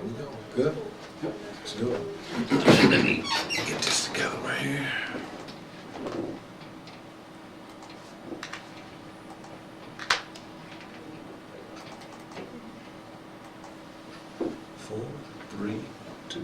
we go. Good? Let's do it. Let me get this together right here. Four, three, two.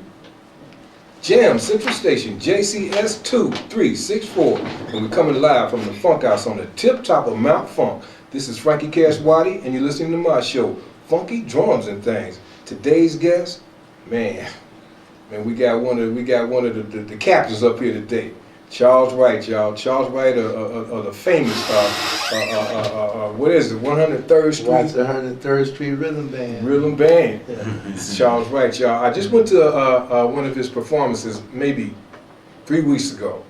Jam Central Station, JCS 2364. And we're coming live from the Funk House on the tip top of Mount Funk. This is Frankie Cash Waddy, and you're listening to my show, Funky Drums and Things. Today's guest, man, we got one of the captains up here today, Charles Wright, y'all. Charles Wright of the famous what is it, 103rd Street? What's the 103rd Street Rhythm Band? Rhythm Band. Yeah. Charles Wright, y'all. I just went to one of his performances maybe 3 weeks ago,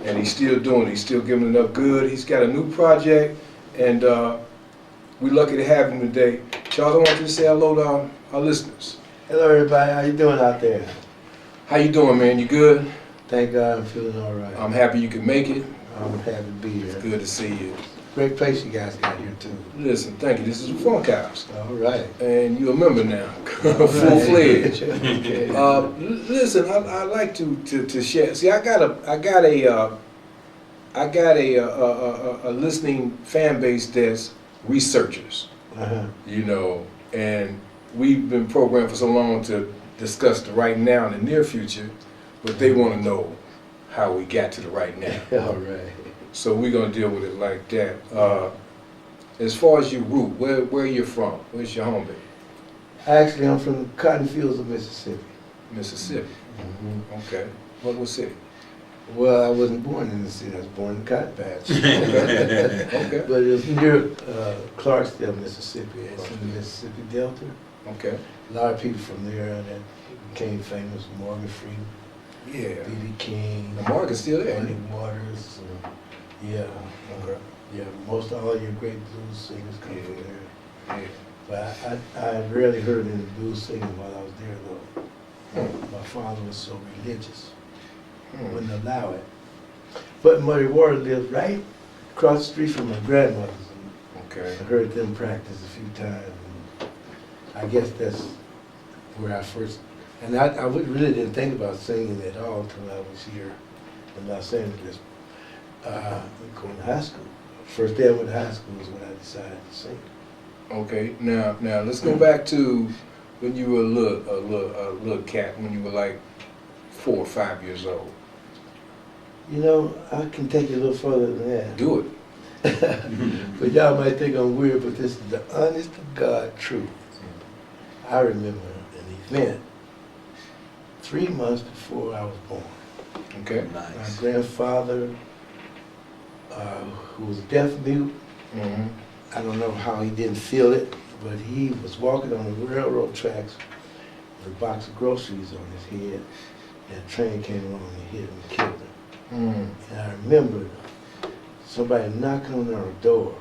and he's still doing it. He's still giving it up good. He's got a new project, and we're lucky to have him today. Charles, I want you to say hello to our listeners. Hello, everybody. How you doing out there? How you doing, man? You good? Thank God I'm feeling all right. I'm happy you can make it. I'm happy to be here. It's good to see you. Great place you guys got here, too. Listen, thank you. This is the Funk House. All right. And you're a member now, full-fledged. Okay. Listen, I like to share. See, I got a listening fan base that's researchers. You know, and we've been programmed for so long to discuss the right now and the near future, but they want to know how we got to the right now. All right. So we're gonna deal with it like that. As far as your root, where you're from? Where's your home base? Actually, I'm from the cotton fields of Mississippi. Mississippi. Okay. What city? Well, I wasn't born in the city. I was born in the cotton patch. Okay. But it was near Clarksdale, Mississippi. It's in the Mississippi Delta. Okay. A lot of people from there that became famous. Morgan Freeman, Yeah. B.B. King. The Morgan's still there. Muddy Waters. Yeah. Okay. Yeah, most all your great blues singers come from there. Yeah. But I rarely heard any blues singing while I was there, though. My father was so religious. Wouldn't allow it. But Muddy Waters lived right across the street from my grandmother's. Okay. I heard them practice a few times. And I guess that's where I first, and I really didn't think about singing at all until I was here in Los Angeles. Going to high school. First day I went to high school was when I decided to sing. Okay. Now let's go back to when you were a little cat, when you were like 4 or 5 years old. You know, I can take it a little further than that. Do it. But y'all might think I'm weird, but this is the honest to God truth. I remember an event 3 months before I was born. Okay. My grandfather, who was deaf mute, I don't know how he didn't feel it, but he was walking on the railroad tracks with a box of groceries on his head, and a train came along and hit him and killed him. And I remember somebody knocking on our door,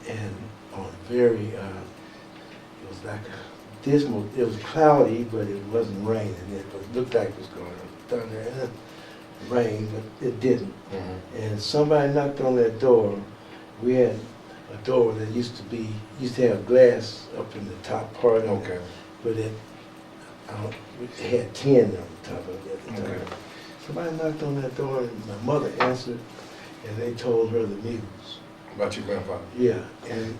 and on very, it was like a dismal, it was cloudy, but it wasn't raining. It looked like it was going to thunder and rain, but it didn't. And somebody knocked on that door. We had a door that used to have glass up in the top part of it, but it had tin on the top of it at the time. Somebody knocked on that door, and my mother answered, and they told her the news. About your grandfather? Yeah, and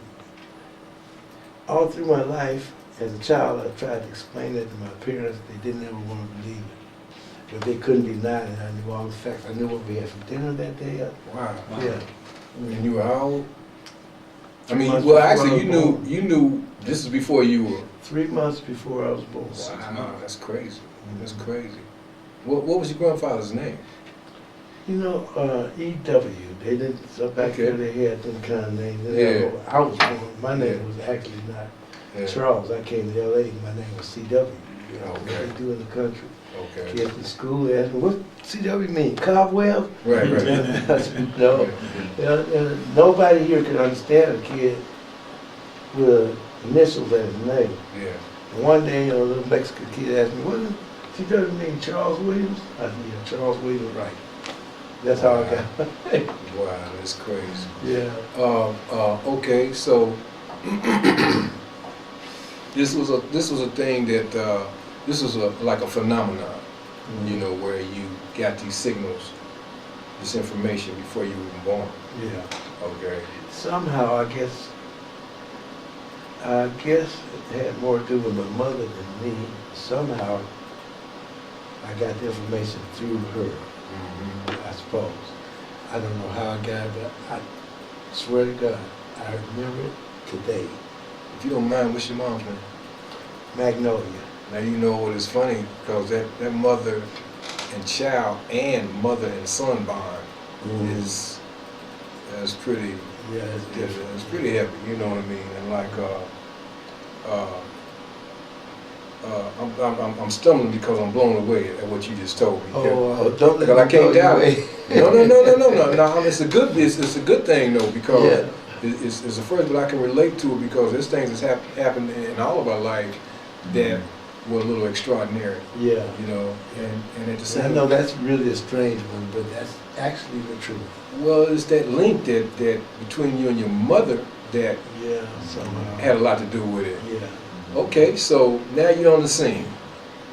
all through my life, as a child, I tried to explain that to my parents. They didn't ever want to believe it. But they couldn't deny it. I knew all the facts. I knew what we had for dinner that day. Wow. Yeah. And you were how old? I mean, 3 months well, before actually, I was born. you knew this is before you were. 3 months before I was born. Wow, that's crazy. That's crazy. What was your grandfather's name? You know, E.W. They didn't, so back there they had them kind of names. Yeah. I was born, my name was actually not Charles. I came to L.A., my name was C.W. You know, what they do in the country. Okay. Kids in school, they asked me, what C.W. mean, cobweb? Right. I said, no. And nobody here could understand a kid with initials as his name. Yeah. And one day, a little Mexican kid asked me, what does C.W. mean, Charles Williams? I said, yeah, Charles Williams Wright. That's how I got it. Wow, that's crazy. Yeah. Okay, so this was a thing that this was like a phenomenon, you know, where you got these signals, this information before you were even born. Yeah. Okay. Somehow, I guess it had more to do with my mother than me. Somehow, I got the information through her, I suppose. I don't know how I got it, but I swear to God, I remember it today. If you don't mind, what's your mom's name? Magnolia. Now you know what is funny, because that mother and child and mother and son bond is pretty. Yeah, it's different. It's pretty heavy, you know what I mean? And like, I'm stumbling because I'm blown away at what you just told me. Don't let Because I me can't blow doubt you it. away. No. It's a good thing though, because Yeah. it's the first that I can relate to it, because there's things that's happened in all of our life that were a little extraordinary. Yeah. You know, and at the I same know that's really a strange one, but that's actually the truth. well, it's that link that between you and your mother that Yeah, somehow. had a lot to do with it. Yeah. Okay, so now you're on the scene.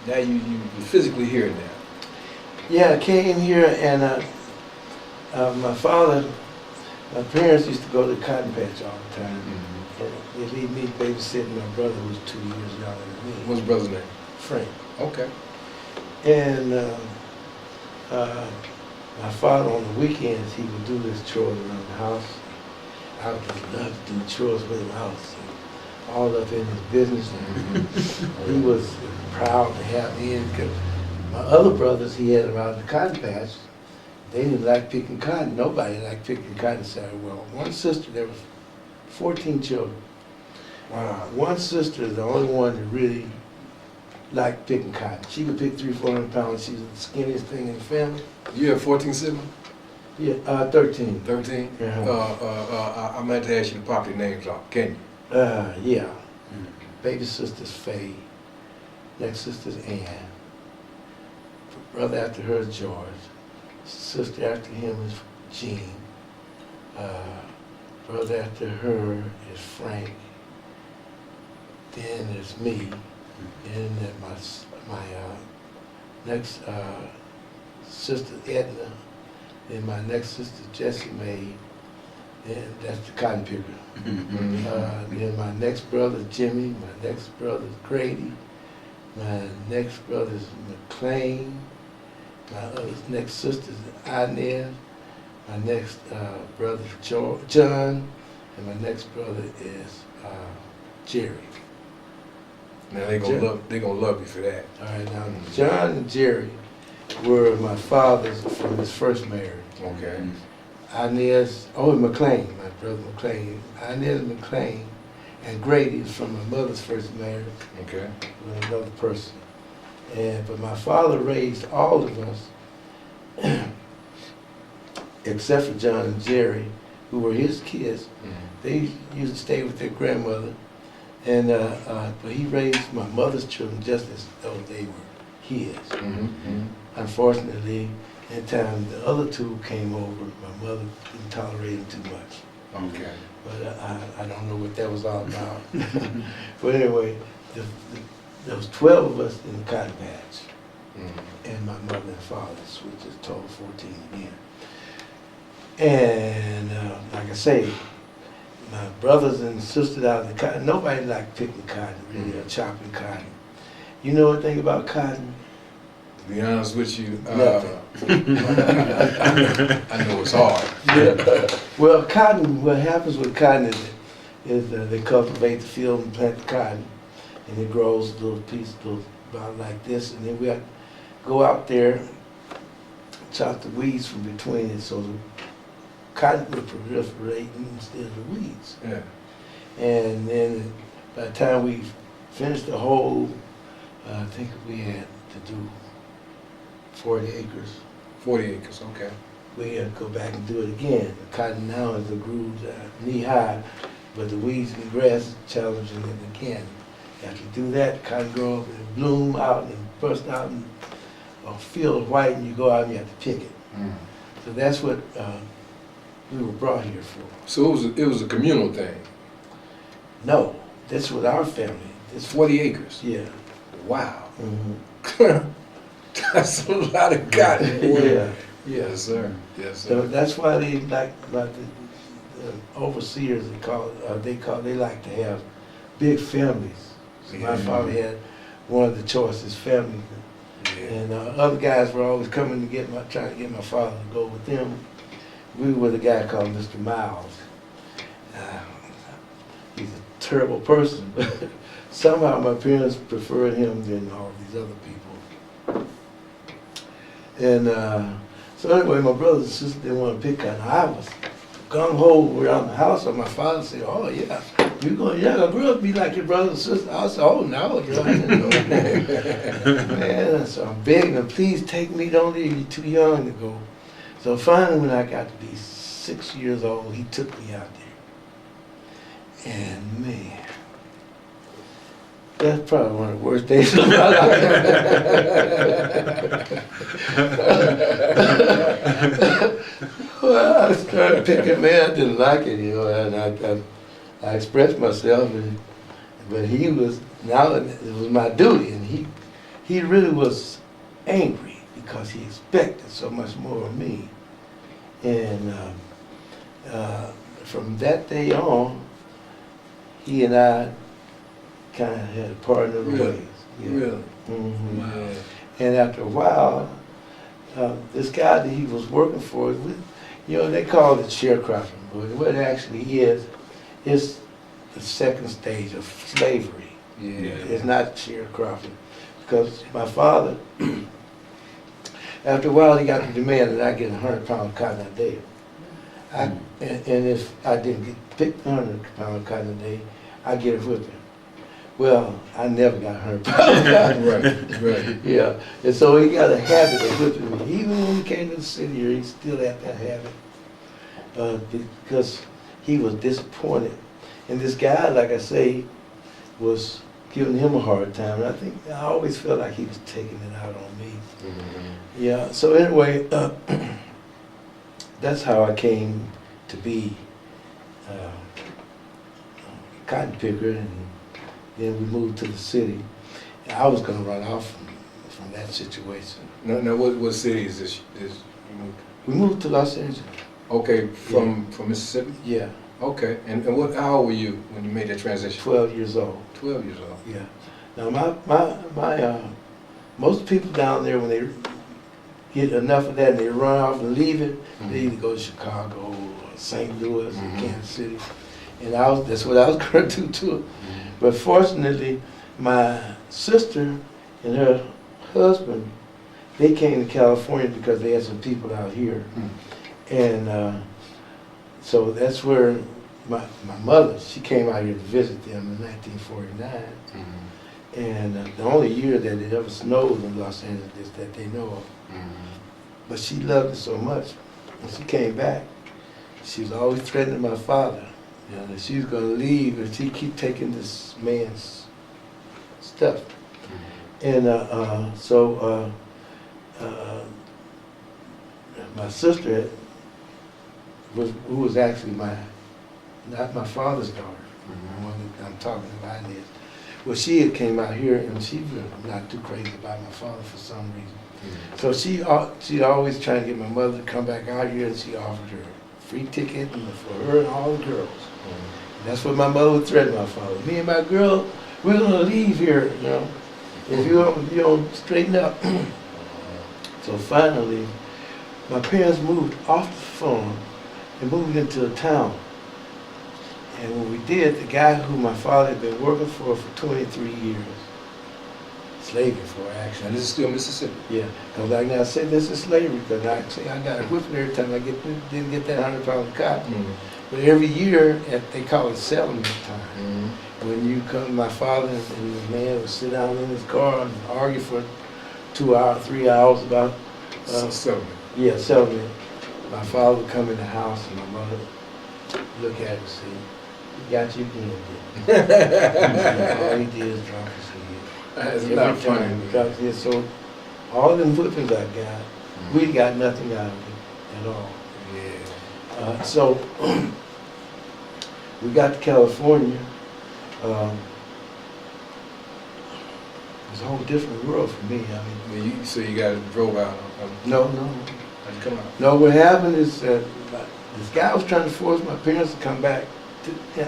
Now you're physically here now. Yeah, I came here and my parents used to go to the cotton patch all the time. And they leave me babysitting my brother who was 2 years younger than me. What's your brother's name? Frank. Okay. And my father on the weekends, he would do his chores around the house. I would love to do chores with him. I was all up in his business. He was proud to have me in. Because my other brothers he had around the cotton patch, they didn't like picking cotton. Nobody liked picking cotton. So, well, one sister, there was 14 children. Wow. One sister is the only one that really liked picking cotton. She could pick 300-400 pounds. She was the skinniest thing in the family. You have 14 siblings? Yeah, 13. 13? Uh-huh. I meant to ask you to pop your names off. Can you? Yeah. Baby sister's Faye. Next sister's Ann. Brother after her is George. Sister after him is Jean. Brother after her is Frank. Then there's me. Then there's my next sister Edna. Then my next sister Jessie Mae. And that's the cotton picker. Then my next brother Jimmy. My next brother Grady. My next brother is McLean. My next sister is Inez. My next brother is John. And my next brother is Jerry. Now they gonna love you for that. All right, now John and Jerry were my fathers from his first marriage. Okay. Inez, McLean, my brother McLean. Inez McLean and Grady is from my mother's first marriage Okay. with another person. But my father raised all of us, except for John and Jerry, who were his kids. They used to stay with their grandmother. But he raised my mother's children just as though they were his. Unfortunately, in time the other two came over, my mother didn't tolerate them too much. Okay. But I don't know what that was all about. But anyway, there was 12 of us in the cotton patch, and my mother and father, which is total 14 again. And like I say, my brothers and sisters out of the cotton, nobody liked picking cotton, really, or chopping cotton. You know anything about cotton? To be honest with you, Nothing. I know it's hard. Yeah. Well, cotton, what happens with cotton is they cultivate the field and plant the cotton, and it grows a little piece, about like this, and then we have to go out there, chop the weeds from between it, so the cotton will proliferate instead of the weeds. Yeah. And then by the time we finished the whole, I think we had to do 40 acres. 40 acres, okay. We had to go back and do it again. The cotton now is the grooves knee high, but the weeds and grass is challenging it again. After you do that, the cotton grows and bloom out and burst out and feel white, and you go out and you have to pick it. So that's what we were brought here for. So it was a communal thing. No, this was our family. It's 40 acres. Yeah. Wow. Mm-hmm. That's a lot of cotton. Yeah. Yes, sir. Yes, So sir. that's why they like the overseers. They like to have big families. So my father had one of the choicest families, and other guys were always coming to trying to get my father to go with them. We were the guy called Mr. Miles. He's a terrible person, but somehow my parents preferred him than all these other people. And so anyway, my brothers and sisters didn't want to pick on. I was gung-ho around the house, and my father said, "Oh yeah, you're gonna grow up to be like your brothers and sisters." I said, "Oh no, you know, I didn't know that." Man, so I'm begging him, "Please take me, don't leave me too young to go." So finally, when I got to be 6 years old, he took me out there. And man, that's probably one of the worst days of my life. Well, I started picking, man, I didn't like it, you know, and I expressed myself, but he was, now it was my duty, and he really was angry because he expected so much more of me. And from that day on, he and I kind of had a part of the ways. Yeah. Really? Mm-hmm. Wow. And after a while, this guy that he was working for, you know, they call it sharecropping, but what it actually is the second stage of slavery. Yeah. It's not sharecropping. Because my father, after a while, he got the demand that I get 100 pounds of cotton a day. And if I didn't get picked 100 pounds of cotton a day, I get a whipping. Well, I never got 100 pounds of cotton. Right. Yeah, and so he got a habit of whipping me. Even when he came to the city here, he still had that habit because he was disappointed. And this guy, like I say, was giving him a hard time. And I always felt like he was taking it out on me. Mm-hmm. Yeah, so anyway, that's how I came to be a cotton picker, and then we moved to the city. And I was going to run off from that situation. Now, what city is this? We moved to Los Angeles. Okay, from Mississippi? Yeah. Okay, and how old were you when you made that transition? 12 years old. 12 years old. Yeah. Now my most people down there, when they get enough of that and they run off and leave it, they either go to Chicago or St. Louis or Kansas City. And that's what I was going to do too. But fortunately, my sister and her husband, they came to California because they had some people out here. And so that's where my mother, she came out here to visit them in 1949. And the only year that it ever snowed in Los Angeles that they know of. But she loved it so much. When she came back, she was always threatening my father, you know, that she was going to leave if she keep taking this man's stuff. And so my sister, who was actually not my father's daughter, the one that I'm talking about is, well, she had came out here and she was not too crazy about my father for some reason. So she always tried to get my mother to come back out here, and she offered her a free ticket for her and all the girls. And that's what my mother would threaten my father. Me and my girl, we're gonna leave here, you know, if you don't straighten up. So finally, my parents moved off the farm and moved into a town. And when we did, the guy who my father had been working for 23 years, slaving for actually. And this is still Mississippi? Yeah, because like I said, this is slavery, because I got a whipping every time I didn't get that 100 pounds of cotton. But every year, they call it settlement time. When you come, my father and the man would sit down in his car and argue for 2 hours, 3 hours about settlement. Yeah, settlement. My father would come in the house and my mother would look at him and say, "He got you again." All he did is drop his head. That's Every not funny. time, because yeah, so all them whippings I got, we got nothing out of it at all. Yeah. So we got to California. was a whole different world for me. I mean, Well, so you guys drove out. no. How'd you come out? No, what happened is that this guy was trying to force my parents to come back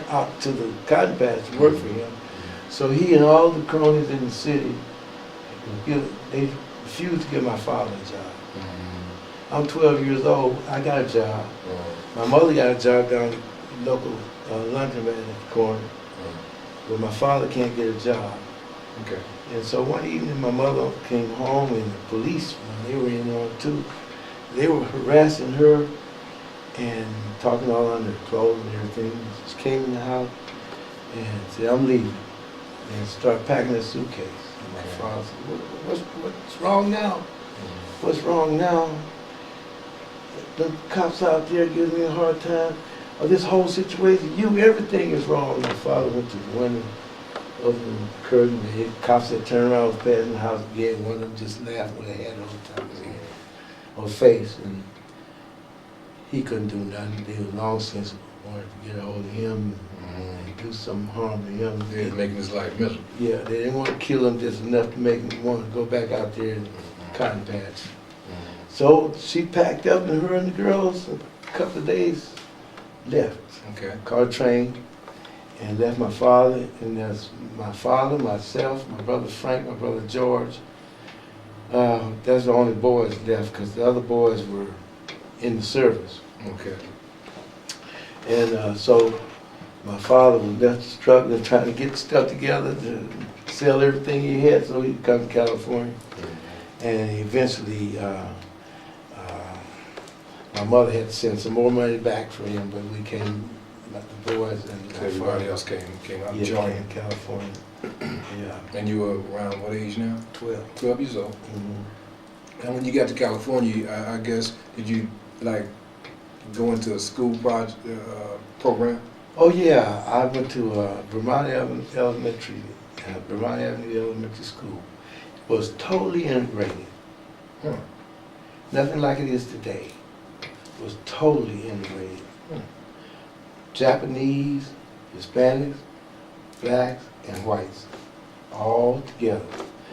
out to the cotton patch to work for him. So he and all the cronies in the city, they refused to give my father a job. I'm 12 years old. I got a job. My mother got a job down at the local laundromat at the corner, but my father can't get a job. Okay. And so one evening my mother came home and the police, when they were in on it too, they were harassing her and talking all under her clothes and everything. She came in the house and said, I'm leaving. And started packing her suitcase. And my father said, what's wrong now? What's wrong now? The cops out there giving me a hard time. Oh, this whole situation, everything is wrong. My father went to the window, opened the curtain, the cops had turned around, was passing the house again. One of them just laughed with a hat on top of his head, on his face. And he couldn't do nothing. They were long since wanted to get a hold of him and do some harm to him. They was making his life miserable. Yeah, they didn't want to kill him just enough to make him want to go back out there and cotton patch. So she packed up, and her and the girls, a couple of days, left. Okay. Caught a train and left my father, and that's my father, myself, my brother Frank, my brother George. That's the only boys left because the other boys were in the service. Okay. And so my father was left struggling, trying to get stuff together to sell everything he had so he could come to California. And eventually, my mother had to send some more money back for him, but we came, the boys and So everybody else came out and yeah, joined. in California. Yeah, And you were around what age now? 12. 12 years old. Mm-hmm. And when you got to California, I guess, did you like go into a school program? Oh yeah, I went to Vermont Avenue Elementary School. It was totally integrated. Huh. Nothing like it is today. It was totally integrated. Hmm. Japanese, Hispanics, blacks, and whites, all together.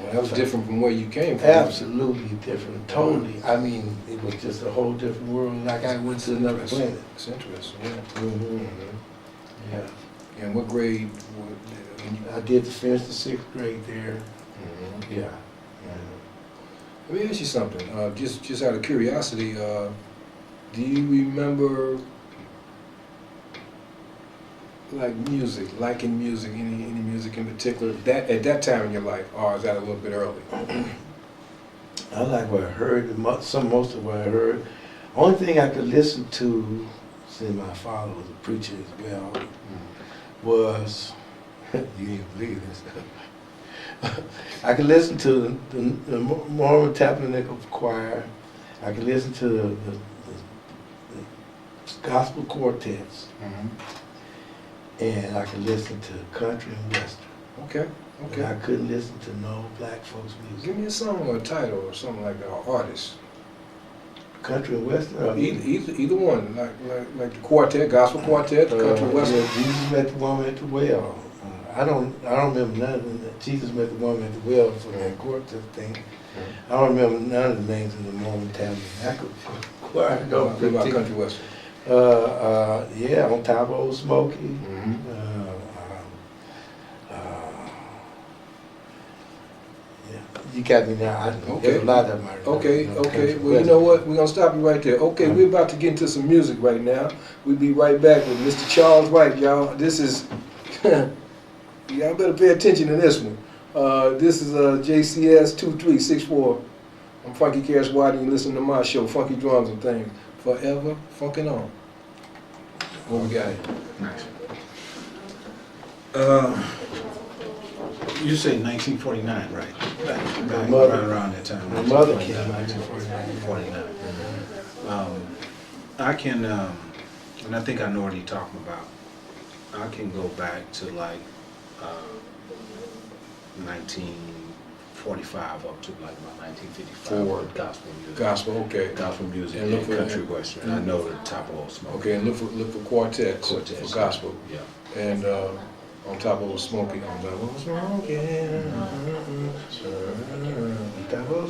Well, that was different from where you came from. Absolutely different, totally. I mean, it was just a whole different world, like I went to another planet. It's interesting, yeah. Mm-hmm. Yeah. And what grade? I did finish the 6th grade there. Yeah. Let me ask you something. Just out of curiosity, do you remember like music, liking music, any music in particular that at that time in your life, or is that a little bit early? I like what I heard, most of what I heard. Only thing I could listen to, since my father was a preacher as well, was, you ain't believe this, I could listen to the Mormon Tabernacle Choir. I could listen to the gospel quartets. And I could listen to country and western. Okay, okay. And I couldn't listen to no black folks music. Give me a song or a title or something like that, or artist. Country and western? Or Either one, like the quartet, gospel quartet, the country and western. Yeah, Jesus met the woman at the well. I don't remember none of the, Jesus met the woman at the well for that quartet thing. I don't remember none of the names in the Mormon Tabernacle Choir. What about country western? Yeah, On Top of Old Smoky. Yeah, you got me now. I know. Okay. There's a lot of them. I remember, Okay, you know, okay. country Well, you know what? We're gonna stop you right there. Okay, we're about to get into some music right now. We'll be right back with Mr. Charles Wright, y'all. This is, y'all better pay attention to this one. This is JCS 2364. I'm Frankie Cash Waddy, and you listen to my show, Funky Drums and Things. Forever funkin' on. What we got here? Nice. You say 1949, right? Right around that time. My mother came out in 1949. I can, and I think I know what you're talking about. I can go back to like 1945 up to like about 1955. Gospel music. Gospel, okay. Gospel music And look and for- country western. I know the Top of Old Smoke. Okay, and look for quartets, Quartets. for gospel. Yeah. And On Top of Old Smoky, On Top of Old Smoky.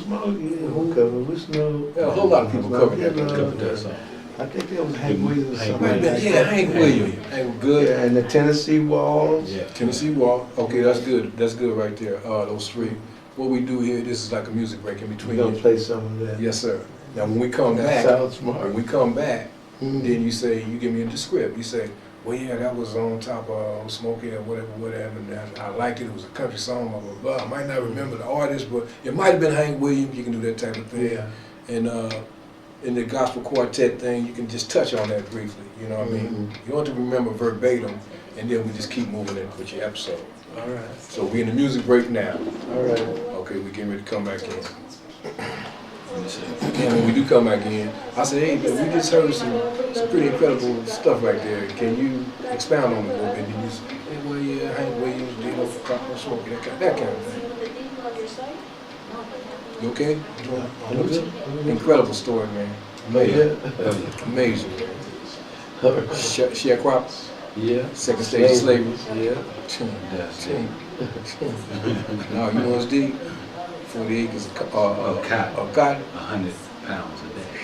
Smoke, yeah, who covered with Snow. Yeah, a whole lot of people covered that. Covered that song. I think that was Hank Williams or Hank something like Williams. that. Yeah, Hank Williams. Hank good. Yeah, and the Tennessee Walls. Yeah. Tennessee Walk. Okay, that's good. That's good right there. Those three. What we do here, this is like a music break in We're between. gonna play some of that. Yes, sir. Now when we come That back, sounds smart. when we come back, Mhm. then you say, you give me the script. You say, well, yeah, that was on top of Smokey or whatever. And I liked it. It was a country song, blah, blah, blah. I might not remember the artist, but it might have been Hank Williams. You can do that type of thing. Yeah. And in the gospel quartet thing, you can just touch on that briefly. You know what I mean? Mhm. You don't have to remember verbatim, and then we just keep moving in with your episode. All right. So we're in the music break now. All right. Okay, we getting ready to come back in. And when we do come back in, I said, hey, man, we just heard some pretty incredible stuff right there. Can you expound on it a little bit? And you say, hey, well, yeah, Hank Williams, Dino, Copper, Smokey, that kind of thing. You okay? I'm good. Incredible story, man. Amazing. Amazing. All right. Sharecroppers, Yeah. second stage of slavery. Yeah. That's it. No, you know what's deep? 40 acres of Of cotton. 100 pounds a day.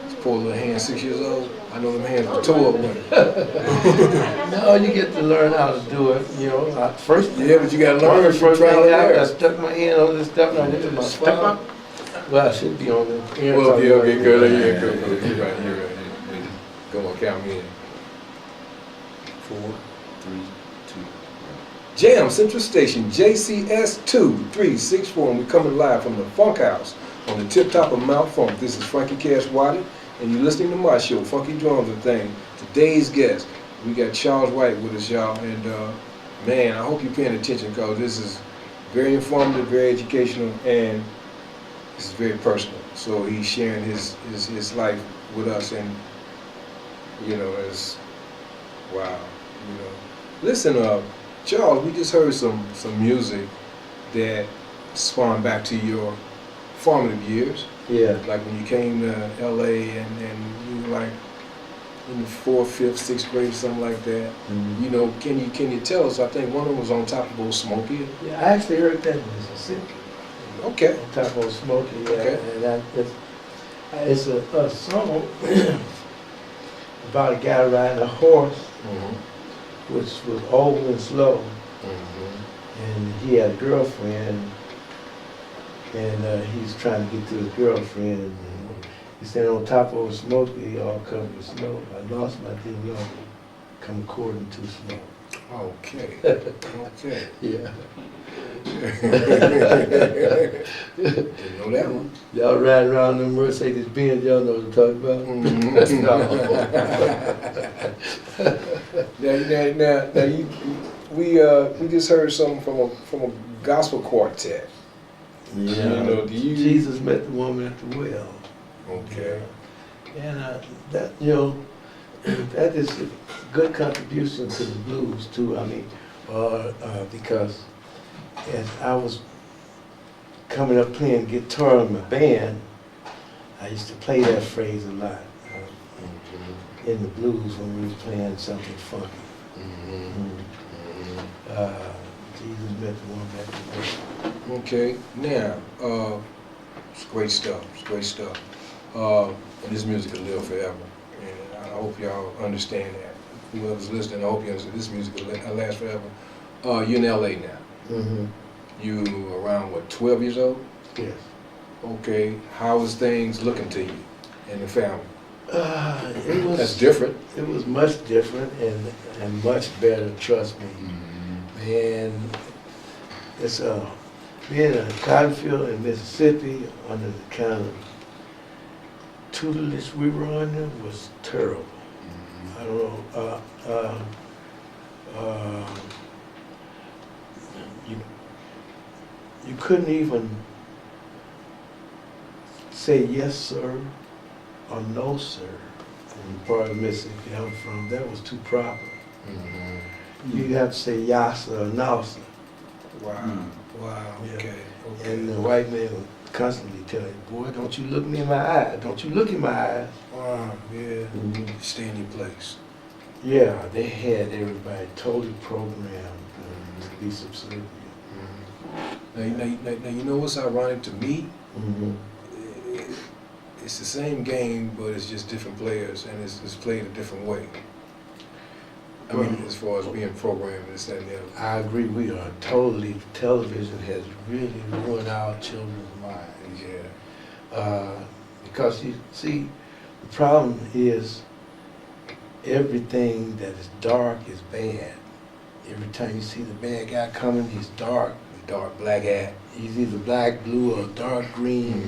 This poor little hand, 6 years old. I know them hands were tore up with it. No, you get to learn how to do it. You know, first. Yeah, but you gotta One of learn the from first trial thing and I error. stuck my hand on this stuff and I went to my spine. Well, I should be on the ear. Well, yeah, okay, good, yeah, Yeah. good. You're right, you're right. Come on, count me in. 4, 3, 2, 1. Jam Central Station, JCS 2364, and we're coming live from the Funk House on the tip top of Mount Funk. This is Frankie Cash Waddy, and you're listening to my show, Funky Drumz and Thang. Today's guest, we got Charles Wright with us, y'all, and man, I hope you're paying attention because this is very informative, very educational, and this is very personal. So he's sharing his life with us, and you know, it's wow, you know. Listen, Charles, we just heard some music that spawned back to your formative years, Yeah. like when you came to LA and you were like in the 4th, 5th, 6th grade, something like that. Mhm. You know, can you tell us? I think one of them was on top of Old Smoky. Yeah, I actually heard that in Mississippi. Okay. On top of Smoky, yeah. Okay. And it's a song about a guy riding a horse, which was old and slow. And he had a girlfriend, and he's trying to get to his girlfriend. And he said, on top of Smoky, all covered with snow. I lost my dear love, come courting too slow. Okay. Okay. Yeah. Didn't know that one. Y'all riding around them Mercedes Benz, y'all know what I'm talking about? We just heard something from a gospel quartet. Yeah. You know, do you? Jesus met the woman at the well. Okay. And that, you know, that is a good contribution to the blues too. I mean, because as I was coming up playing guitar in my band, I used to play that phrase a lot in the blues when we was playing something funky. Jesus met the woman at the well. Okay. Now, it's great stuff. It's great stuff. And this music will live forever. And I hope y'all understand that. Whoever's listening, I hope you understand this music will last forever. You're in LA now. Mm-hmm. You around, what, 12 years old? Yes. Okay. How is things looking to you and the family? It was. That's different. It was much different and much better, trust me. And it's being in a cotton field in Mississippi under the kind of tutelage we were under was terrible. I don't know. You couldn't even say yes, sir, or no, sir. In the part of Mississippi I'm from, that was too proper. You have to say yassa or nasa. Wow. Wow. Yeah. Okay. And the white man would constantly tell you, boy, don't you look me in my eye. Don't you look in my eyes. Wow. Yeah. Stay in your place. Yeah, they had everybody totally programmed to be subservient. Now, you know what's ironic to me? Mm-hmm. It's the same game, but it's just different players, and it's played a different way. I mean, as far as being programmed and this, that, and the other. I agree. We are totally. Television has really ruined our children's minds. Yeah. Because you see, the problem is everything that is dark is bad. Every time you see the bad guy coming, he's dark. Dark black hat. He's either black, blue, or dark green,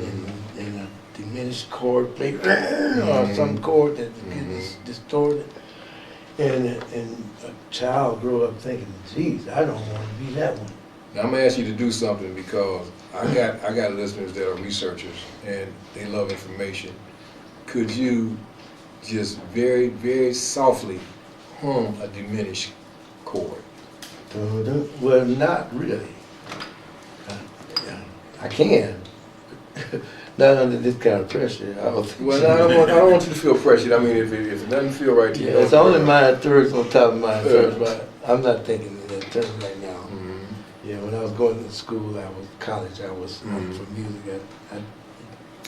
and a diminished chord play, or some chord that gets distorted. And a child grow up thinking, geez, I don't want to be that one. Now, I'm gonna ask you to do something because I got listeners that are researchers and they love information. Could you just very, very softly hum a diminished chord? Well, not really. I can. Not under this kind of pressure. Well, I don't want you to feel pressured. I mean, if it doesn't feel right to you, It's only my thirds on top of my thirds, but I'm not thinking in that terms right now. Mm-hmm. Yeah, when I was going to school, college, I was for music. I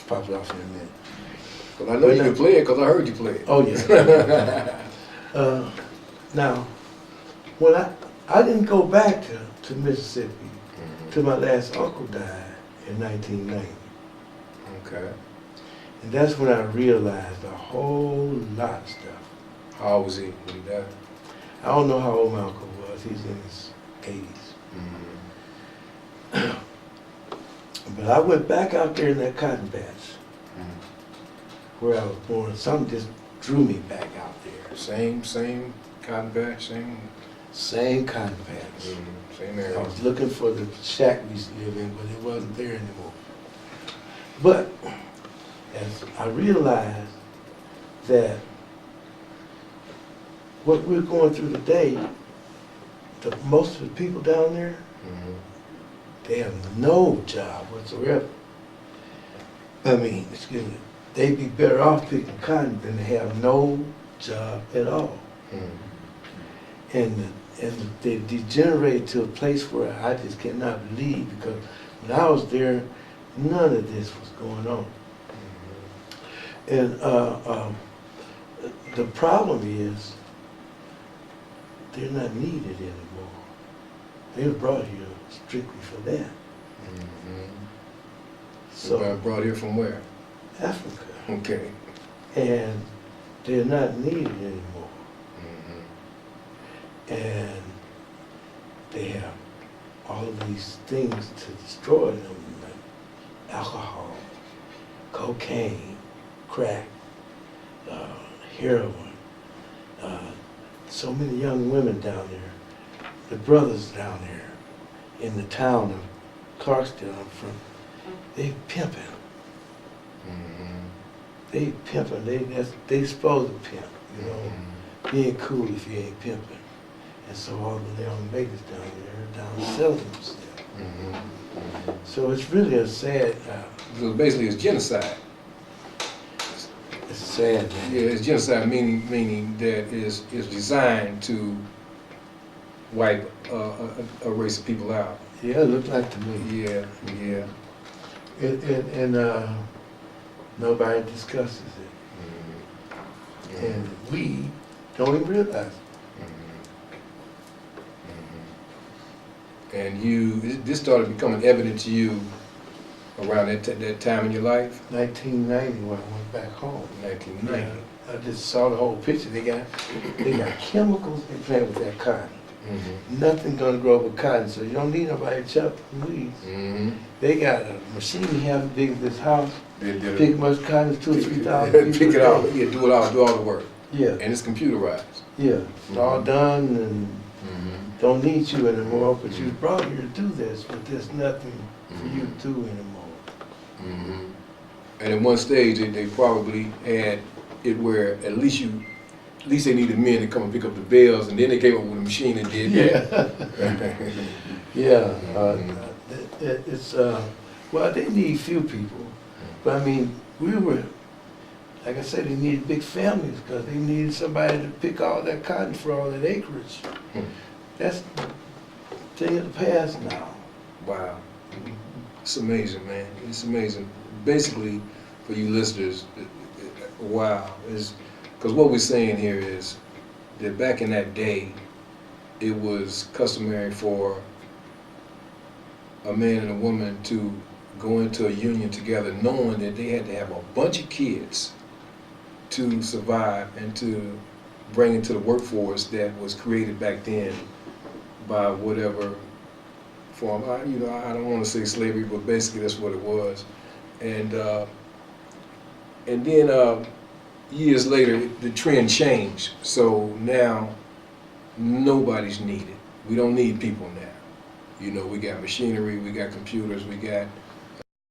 popped it off in a minute. Well, I know you can play it because I heard you play it. Oh yeah. Now, when I didn't go back to Mississippi till my last uncle died in 1990. Okay. And that's when I realized a whole lot of stuff. How old was he when he died? I don't know how old my uncle was. He's in his 80s. But I went back out there in that cotton patch where I was born. Something just drew me back out there. Same cotton patch, Same cotton patch. Same I area. was looking for the shack we used to live in, but it wasn't there anymore. But as I realized that what we're going through today, most of the people down there, they have no job whatsoever. I mean, excuse me, they'd be better off picking cotton than to have no job at all. And they degenerated to a place where I just cannot believe, because when I was there, none of this was going on. And the problem is, they're not needed anymore. They were brought here strictly for that. So brought here from where? Africa. Okay. And they're not needed anymore. And they have all of these things to destroy them, like alcohol, cocaine, crack, heroin. So many young women down there, the brothers down there in the town of Clarksdale I'm from, they pimping. They pimping, they supposed to pimp, you know, being cool if you ain't pimping. And so all the young ladies down there are down selling themselves. So it's really a sad. So basically, it's genocide. It's sad. Man. Yeah, it's genocide, meaning that is designed to wipe a race of people out. Yeah, it looked like to me. Yeah. And nobody discusses it. And we don't even realize it. And this started becoming evident to you around that time in your life? 1990 when I went back home. 1990. Yeah, I just saw the whole picture. They got chemicals they plant with that cotton. Nothing gonna grow with cotton, so you don't need nobody to chop the weeds. They got a machine half as big as this house. Pick much cotton, 2,000 or 3,000. Pick it out. Yeah, do all the work. Yeah. And it's computerized. Yeah, it's all done and don't need you anymore, but you was brought here to do this, but there's nothing for you to do anymore. And at one stage, they probably had it where at least they needed men to come and pick up the bales, and then they came up with a machine and did that. Yeah. It's well, they need few people, but I mean, we were, like I said, they needed big families because they needed somebody to pick all that cotton for all that acreage. That's a thing of the past now. Wow. It's amazing, man. It's amazing. Basically, for you listeners, wow. Because what we're saying here is that back in that day, it was customary for a man and a woman to go into a union together knowing that they had to have a bunch of kids to survive and to bring into the workforce that was created back then by whatever form. I don't want to say slavery, but basically that's what it was. And then years later, the trend changed. So now nobody's needed. We don't need people now. You know, we got machinery, we got computers, we got